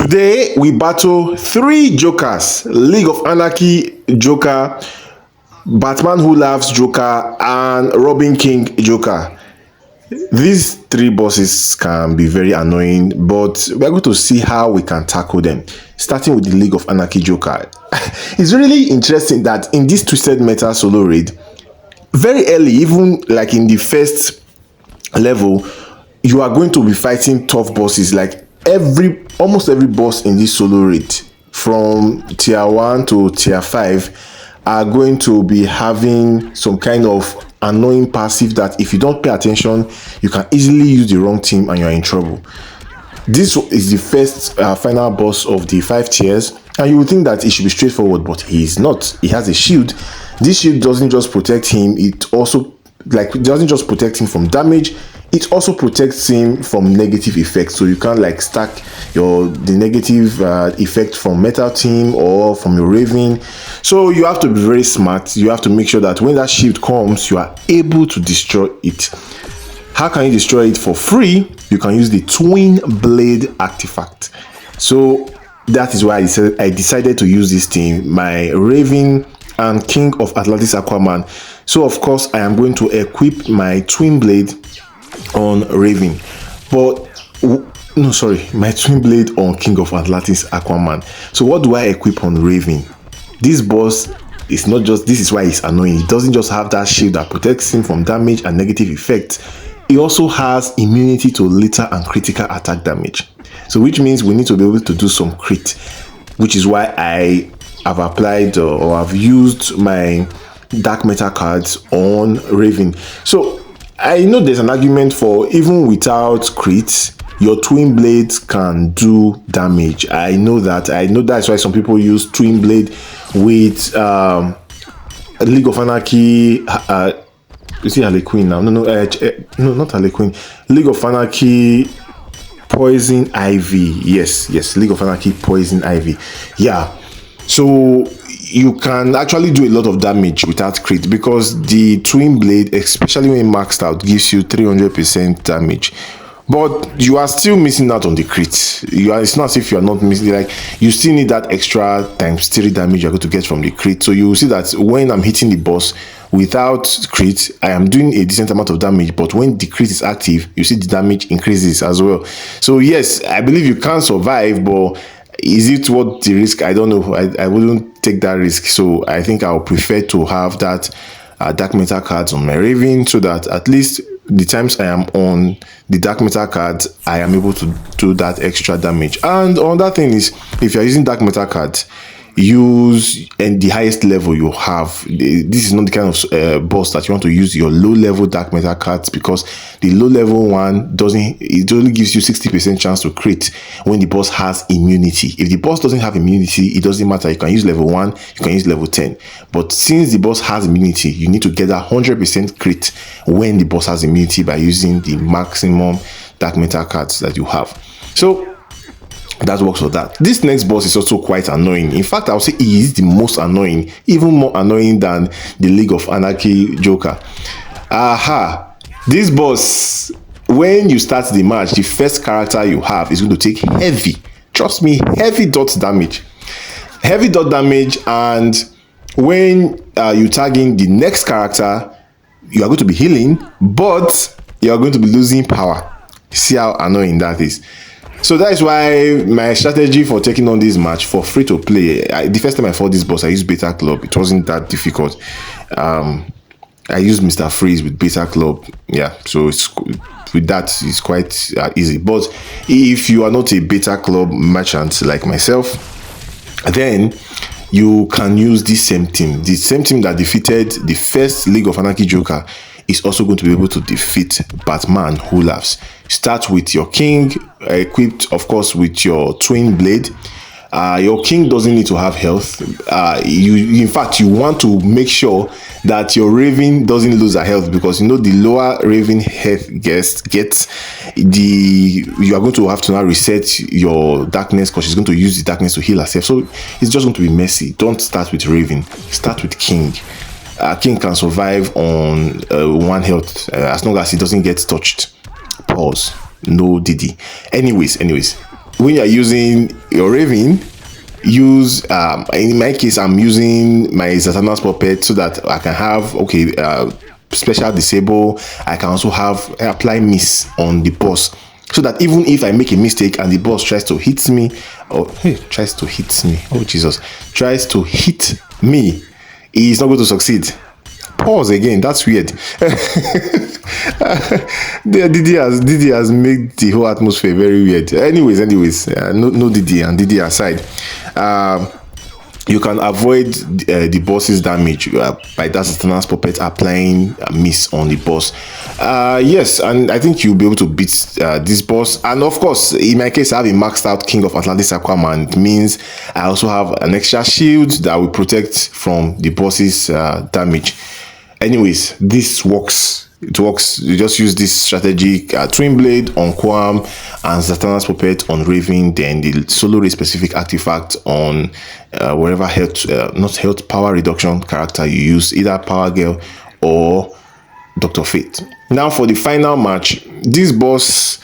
Today we battle three jokers: League of Anarchy Joker, Batman Who Laughs Joker, and Robin King Joker. These three bosses can be very annoying, but we're going to see how we can tackle them. Starting with the League of Anarchy Joker. It's really interesting that in this Twisted Metal solo raid, very early, even like in the first level, you are going to be fighting tough bosses. Like almost every boss in this solo raid, from tier 1 to tier 5, are going to be having some kind of annoying passive that if you don't pay attention, you can easily use the wrong team and you're in trouble. This is the first final boss of the 5 tiers, and you would think that it should be straightforward, but he is not. He has a shield. This shield doesn't just protect him, it doesn't just protect him from damage, it also protects him from negative effects. So you can't like stack the negative effect from Metal Team or from your Raven. So you have to be very smart. You have to make sure that when that shield comes, you are able to destroy it. How can you destroy it for free? You can use the Twin Blade artifact. So that is why I decided to use this team, my Raven and King of Atlantis Aquaman. So of course I am going to equip my Twin Blade on Raven, my Twin Blade on King of Atlantis Aquaman. So what do I equip on Raven? This boss is not just, this is why it's annoying. It doesn't just have that shield that protects him from damage and negative effects. It also has immunity to lethal and critical attack damage. So which means we need to be able to do some crit, which is why I have applied or have used my dark metal cards on Raven. So I know there's an argument for even without crit, your Twin Blades can do damage. I know that's why some people use Twin Blade with League of Anarchy. You see Harley Quinn now? No, not Harley Quinn. League of Anarchy Poison Ivy. Yes, League of Anarchy Poison Ivy. Yeah. So you can actually do a lot of damage without crit, because the Twin Blade, especially when maxed out, gives you 300% damage. But you are still missing out on the crit. It's not as if you are not missing, like you still need that extra ×3 damage you're going to get from the crit. So you will see that when I'm hitting the boss without crit, I am doing a decent amount of damage, but when the crit is active, you see the damage increases as well. So yes, I believe you can survive, but is it worth the risk? I don't know. I wouldn't take that risk. So I think I'll prefer to have that dark metal cards on my Raven, so that at least the times I am on the dark metal cards, I am able to do that extra damage. And another thing is, if you're using dark metal cards, use and the highest level you have. This is not the kind of boss that you want to use your low level dark metal cards, because the low level one it only gives you 60% chance to crit when the boss has immunity. If the boss doesn't have immunity, it doesn't matter. You can use level 1, you can use level 10, but since the boss has immunity, you need to get that 100% crit when the boss has immunity by using the maximum dark metal cards that you have. So that works for that. This next boss is also quite annoying. In fact, I would say he is the most annoying, even more annoying than the League of Anarchy Joker. This boss, when you start the match, the first character you have is going to take heavy, trust me, heavy dot damage. And when you tag in the next character, you are going to be healing, but you are going to be losing power. See how annoying that is. So that is why my strategy for taking on this match for free to play, the first time I fought this boss, I used Beta Club. It wasn't that difficult. I used Mr. Freeze with Beta Club. Yeah, so with that, it's quite easy. But if you are not a Beta Club merchant like myself, then you can use this same team. The same team that defeated the first League of Anarchy Joker is also going to be able to defeat Batman Who Laughs. Start with your king, equipped of course with your Twin Blade. Your king doesn't need to have health. In fact, you want to make sure that your Raven doesn't lose her health, because you know the lower Raven health gets, you are going to have to now reset your darkness, because she's going to use the darkness to heal herself. So it's just going to be messy. Don't start with Raven, start with King. King can survive on 1 health as long as he doesn't get touched. Pause. No DD. Anyways, when you're using your Raven, use in my case I'm using my Zatanna's puppet so that I can have special disable. I can also have apply miss on the boss, so that even if I make a mistake and the boss tries to hit me, tries to hit me, he's not going to succeed. Pause again, that's weird. Didi has made the whole atmosphere very weird. Anyways, no Didi, and Didi aside, you can avoid the boss's damage by that Zatanna's puppet applying a miss on the boss. Yes, and I think you'll be able to beat this boss. And of course, in my case, I have a maxed out King of Atlantis Aquaman. It means I also have an extra shield that will protect from the boss's damage. Anyways, this works. It works. You just use this strategy: Twin Blade on Quam and Zatanna's puppet on Raven, then the solo raid specific artifact on wherever health power reduction character you use, either Power Girl or Dr. Fate. Now for the final match, this boss,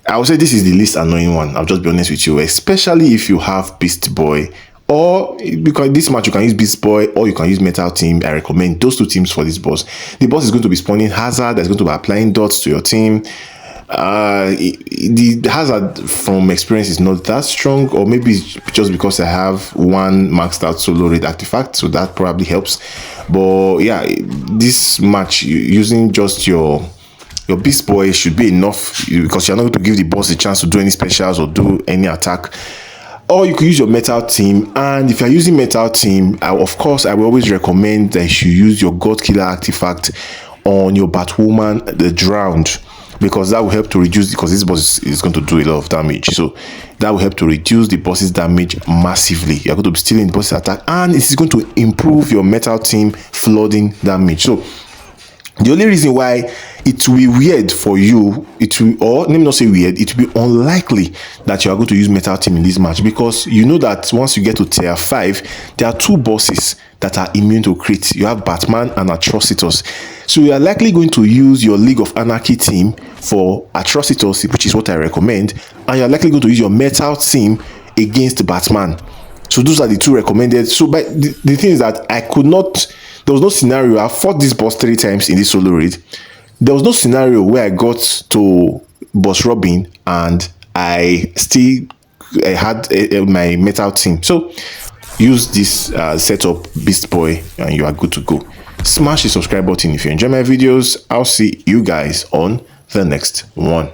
I would say this is the least annoying one. I'll just be honest with you, especially if you have Beast Boy, or because this match you can use Beast Boy or you can use Metal Team. I recommend those two teams for this boss. The boss is going to be spawning hazard, that's going to be applying dots to your team. The hazard from experience is not that strong, or maybe it's just because I have one maxed out solo raid artifact, so that probably helps. But yeah, this match using just your Beast Boy should be enough, because you're not going to give the boss a chance to do any specials or do any attack. Or you could use your Metal Team, and if you're using Metal Team, of course I will always recommend that you use your God Killer artifact on your Batwoman, the Drowned, because that will help to reduce, because this boss is going to do a lot of damage, so that will help to reduce the boss's damage massively. You're going to be stealing the boss's attack, and it is going to improve your Metal Team flooding damage. So the only reason why it will be weird for you, or let me not say weird, it will be unlikely that you are going to use Metal Team in this match, because you know that once you get to tier 5, there are two bosses that are immune to crit. You have Batman and Atrocitus. So you are likely going to use your League of Anarchy team for Atrocitus, which is what I recommend, and you're likely going to use your Metal Team against Batman. So those are the two recommended. So but the thing is that there was no scenario. I fought this boss 3 times in this solo raid. There was no scenario where I got to boss Robin and I had my Metal Team. So use this setup, Beast Boy, and you are good to go. Smash the subscribe button if you enjoy my videos. I'll see you guys on the next one.